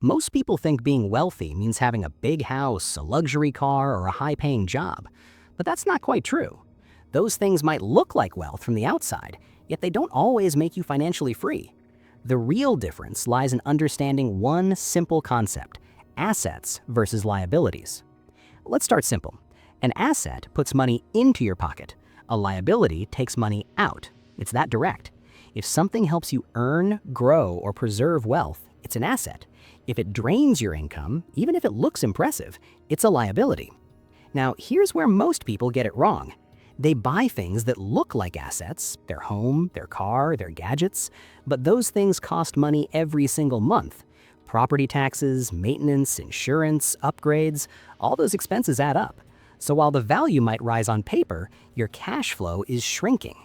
Most people think being wealthy means having a big house, a luxury car, or a high-paying job. But that's not quite true. Those things might look like wealth from the outside, yet they don't always make you financially free. The real difference lies in understanding one simple concept: assets versus liabilities. Let's start simple. An asset puts money into your pocket. A liability takes money out. It's that direct. If something helps you earn, grow, or preserve wealth, it's an asset. If it drains your income, even if it looks impressive, it's a liability. Now, here's where most people get it wrong. They buy things that look like assets, their home, their car, their gadgets, but those things cost money every single month. Property taxes, maintenance, insurance, upgrades, all those expenses add up. So while the value might rise on paper, your cash flow is shrinking.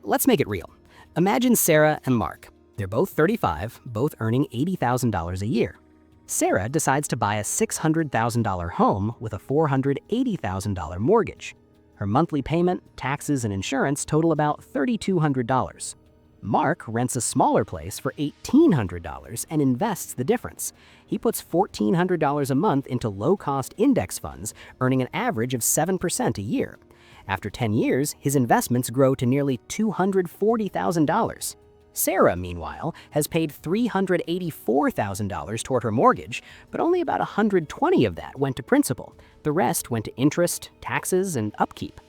Let's make it real. Imagine Sarah and Mark. They're both 35, both earning $80,000 a year. Sarah decides to buy a $600,000 home with a $480,000 mortgage. Her monthly payment, taxes, and insurance total about $3,200. Mark rents a smaller place for $1,800 and invests the difference. He puts $1,400 a month into low-cost index funds, earning an average of 7% a year. After 10 years, his investments grow to nearly $240,000. Sarah, meanwhile, has paid $384,000 toward her mortgage, but only about $120,000 of that went to principal. The rest went to interest, taxes, and upkeep.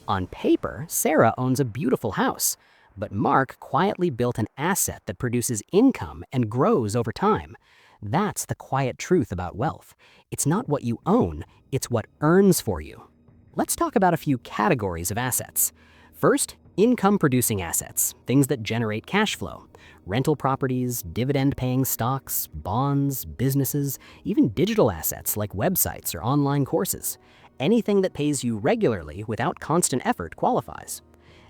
On paper, Sarah owns a beautiful house, but Mark quietly built an asset that produces income and grows over time. That's the quiet truth about wealth. It's not what you own, it's what earns for you. Let's talk about a few categories of assets. First, income-producing assets, things that generate cash flow. Rental properties, dividend-paying stocks, bonds, businesses, even digital assets like websites or online courses. Anything that pays you regularly without constant effort qualifies.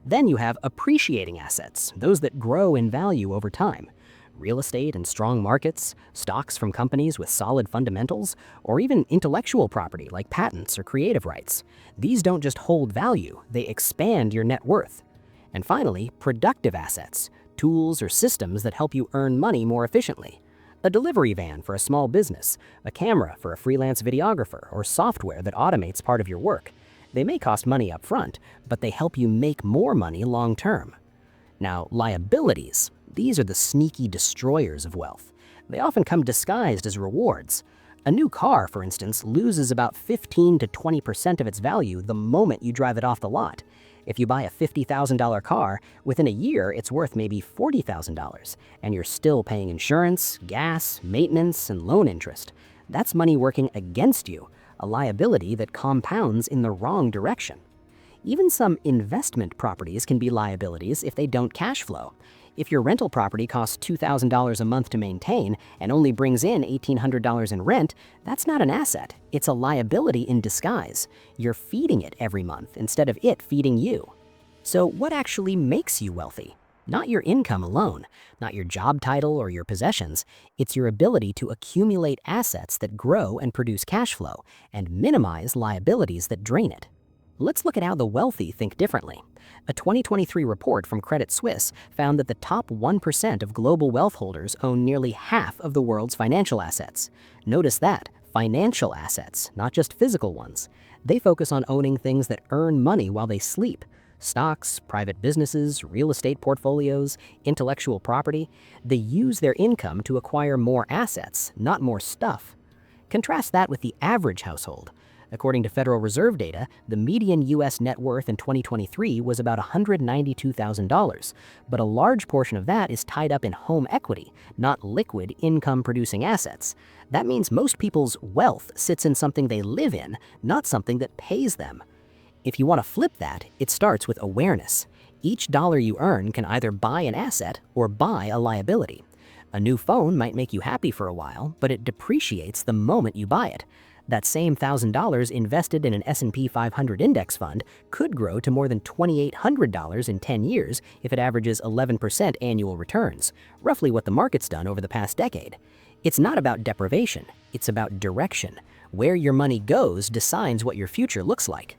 Then you have appreciating assets, those that grow in value over time. Real estate and strong markets, stocks from companies with solid fundamentals, or even intellectual property like patents or creative rights. These don't just hold value, they expand your net worth. And finally, productive assets, tools or systems that help you earn money more efficiently. A delivery van for a small business, a camera for a freelance videographer, or software that automates part of your work. They may cost money up front, but they help you make more money long term. Now, liabilities. These are the sneaky destroyers of wealth. They often come disguised as rewards. A new car, for instance, loses about 15 to 20% of its value the moment you drive it off the lot. If you buy a $50,000 car, within a year it's worth maybe $40,000, and you're still paying insurance, gas, maintenance, and loan interest. That's money working against you, a liability that compounds in the wrong direction. Even some investment properties can be liabilities if they don't cash flow. If your rental property costs $2,000 a month to maintain and only brings in $1,800 in rent, that's not an asset. It's a liability in disguise. You're feeding it every month instead of it feeding you. So what actually makes you wealthy? Not your income alone, not your job title or your possessions. It's your ability to accumulate assets that grow and produce cash flow and minimize liabilities that drain it. Let's look at how the wealthy think differently. A 2023 report from Credit Suisse found that the top 1% of global wealth holders own nearly half of the world's financial assets. Notice that, financial assets, not just physical ones. They focus on owning things that earn money while they sleep. Stocks, private businesses, real estate portfolios, intellectual property. They use their income to acquire more assets, not more stuff. Contrast that with the average household. According to Federal Reserve data, the median U.S. net worth in 2023 was about $192,000, but a large portion of that is tied up in home equity, not liquid income-producing assets. That means most people's wealth sits in something they live in, not something that pays them. If you want to flip that, it starts with awareness. Each dollar you earn can either buy an asset or buy a liability. A new phone might make you happy for a while, but it depreciates the moment you buy it. That same $1,000 invested in an S&P 500 index fund could grow to more than $2,800 in 10 years if it averages 11% annual returns, roughly what the market's done over the past decade. It's not about deprivation, it's about direction. Where your money goes decides what your future looks like.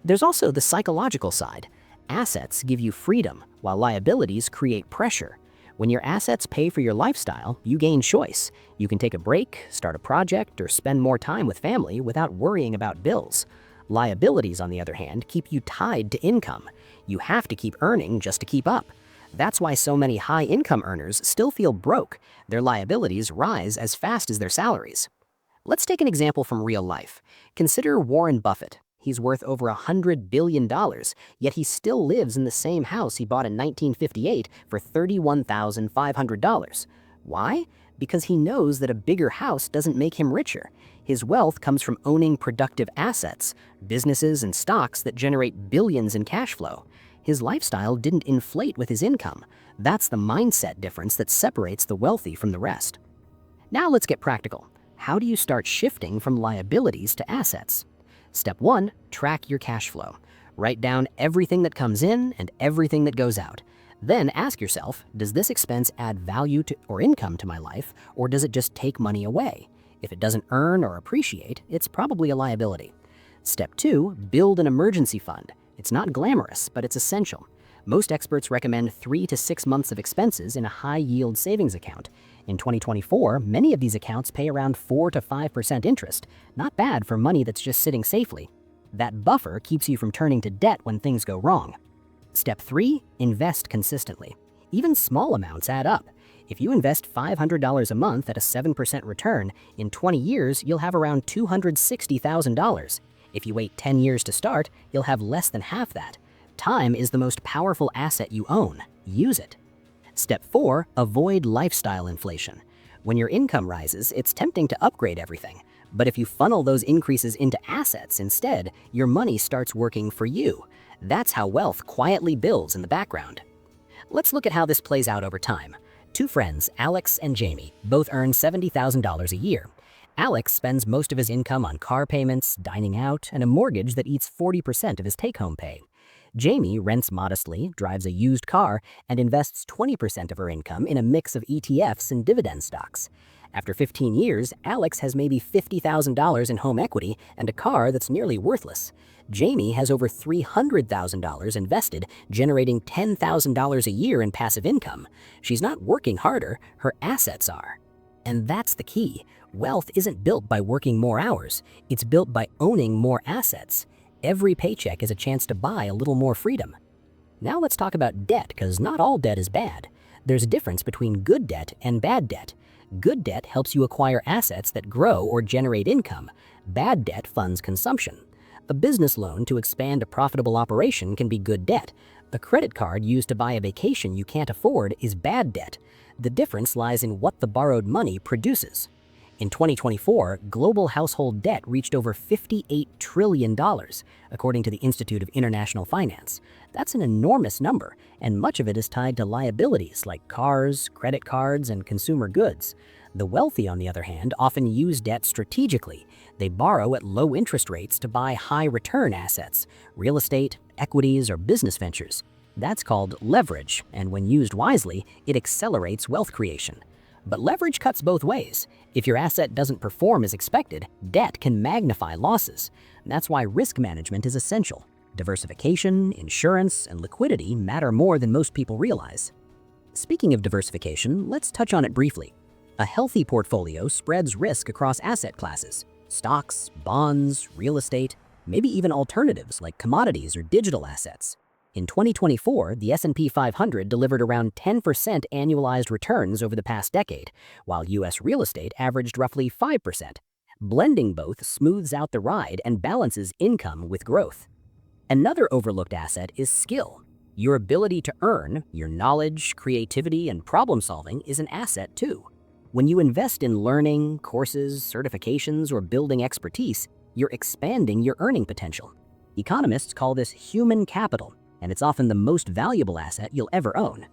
There's also the psychological side. Assets give you freedom, while liabilities create pressure. When your assets pay for your lifestyle, you gain choice. You can take a break, start a project, or spend more time with family without worrying about bills. Liabilities, on the other hand, keep you tied to income. You have to keep earning just to keep up. That's why so many high-income earners still feel broke. Their liabilities rise as fast as their salaries. Let's take an example from real life. Consider Warren Buffett. He's worth over $100 billion, yet he still lives in the same house he bought in 1958 for $31,500. Why? Because he knows that a bigger house doesn't make him richer. His wealth comes from owning productive assets, businesses and stocks that generate billions in cash flow. His lifestyle didn't inflate with his income. That's the mindset difference that separates the wealthy from the rest. Now let's get practical. How do you start shifting from liabilities to assets? Step 1, track your cash flow. Write down everything that comes in and everything that goes out. Then ask yourself, does this expense add value to or income to my life, or does it just take money away? If it doesn't earn or appreciate, it's probably a liability. Step 2, build an emergency fund. It's not glamorous, but it's essential. Most experts recommend 3 to 6 months of expenses in a high-yield savings account. In 2024, many of these accounts pay around 4 to 5% interest. Not bad for money that's just sitting safely. That buffer keeps you from turning to debt when things go wrong. Step 3, invest consistently. Even small amounts add up. If you invest $500 a month at a 7% return, in 20 years, you'll have around $260,000. If you wait 10 years to start, you'll have less than half that. Time is the most powerful asset you own. Use it. Step 4, avoid lifestyle inflation. When your income rises, it's tempting to upgrade everything. But if you funnel those increases into assets instead, your money starts working for you. That's how wealth quietly builds in the background. Let's look at how this plays out over time. Two friends, Alex and Jamie, both earn $70,000 a year. Alex spends most of his income on car payments, dining out, and a mortgage that eats 40% of his take-home pay. Jamie rents modestly, drives a used car, and invests 20% of her income in a mix of ETFs and dividend stocks. After 15 years, Alex has maybe $50,000 in home equity and a car that's nearly worthless. Jamie has over $300,000 invested, generating $10,000 a year in passive income. She's not working harder, her assets are. And that's the key. Wealth isn't built by working more hours. It's built by owning more assets. Every paycheck is a chance to buy a little more freedom. Now let's talk about debt, because not all debt is bad. There's a difference between good debt and bad debt. Good debt helps you acquire assets that grow or generate income. Bad debt funds consumption. A business loan to expand a profitable operation can be good debt. A credit card used to buy a vacation you can't afford is bad debt. The difference lies in what the borrowed money produces. In 2024, global household debt reached over $58 trillion, according to the Institute of International Finance. That's an enormous number, and much of it is tied to liabilities like cars, credit cards, and consumer goods. The wealthy, on the other hand, often use debt strategically. They borrow at low interest rates to buy high-return assets, real estate, equities, or business ventures. That's called leverage, and when used wisely, it accelerates wealth creation. But leverage cuts both ways. If your asset doesn't perform as expected, debt can magnify losses. That's why risk management is essential. Diversification, insurance, and liquidity matter more than most people realize. Speaking of diversification, let's touch on it briefly. A healthy portfolio spreads risk across asset classes: stocks, bonds, real estate, maybe even alternatives like commodities or digital assets. In 2024, the S&P 500 delivered around 10% annualized returns over the past decade, while U.S. real estate averaged roughly 5%. Blending both smooths out the ride and balances income with growth. Another overlooked asset is skill. Your ability to earn, your knowledge, creativity, and problem-solving is an asset too. When you invest in learning, courses, certifications, or building expertise, you're expanding your earning potential. Economists call this human capital, and it's often the most valuable asset you'll ever own.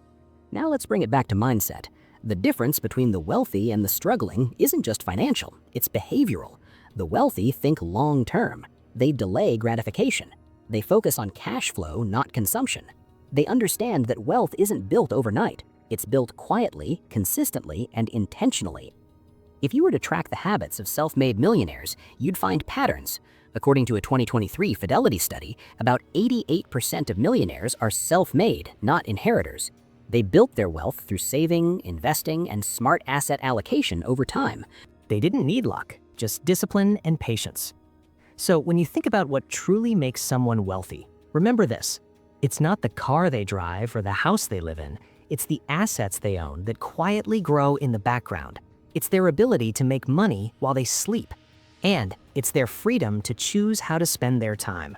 Now let's bring it back to mindset. The difference between the wealthy and the struggling isn't just financial, it's behavioral. The wealthy think long-term. They delay gratification. They focus on cash flow, not consumption. They understand that wealth isn't built overnight. It's built quietly, consistently, and intentionally. If you were to track the habits of self-made millionaires, you'd find patterns. According to a 2023 Fidelity study, about 88% of millionaires are self-made, not inheritors. They built their wealth through saving, investing, and smart asset allocation over time. They didn't need luck, just discipline and patience. So when you think about what truly makes someone wealthy, remember this. It's not the car they drive or the house they live in. It's the assets they own that quietly grow in the background. It's their ability to make money while they sleep. And it's their freedom to choose how to spend their time.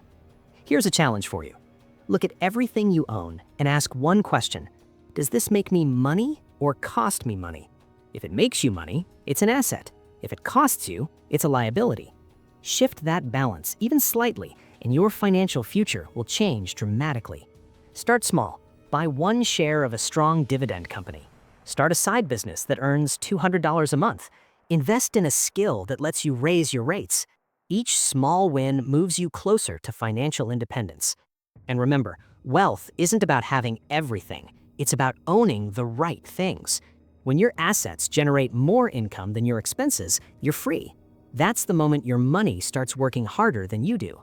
Here's a challenge for you. Look at everything you own and ask one question. Does this make me money or cost me money? If it makes you money, it's an asset. If it costs you, it's a liability. Shift that balance even slightly, and your financial future will change dramatically. Start small. Buy one share of a strong dividend company. Start a side business that earns $200 a month. Invest in a skill that lets you raise your rates. Each small win moves you closer to financial independence. And remember, wealth isn't about having everything. It's about owning the right things. When your assets generate more income than your expenses, you're free. That's the moment your money starts working harder than you do.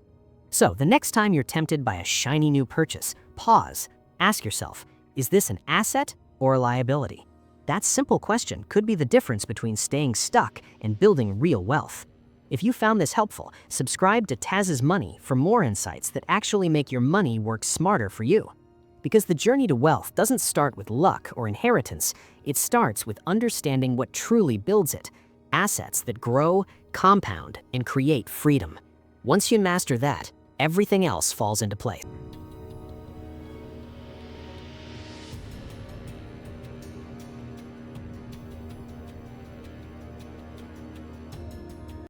So the next time you're tempted by a shiny new purchase, pause. Ask yourself, is this an asset or a liability? That simple question could be the difference between staying stuck and building real wealth. If you found this helpful, subscribe to Taz's Money for more insights that actually make your money work smarter for you. Because the journey to wealth doesn't start with luck or inheritance, it starts with understanding what truly builds it. Assets that grow, compound, and create freedom. Once you master that, everything else falls into place.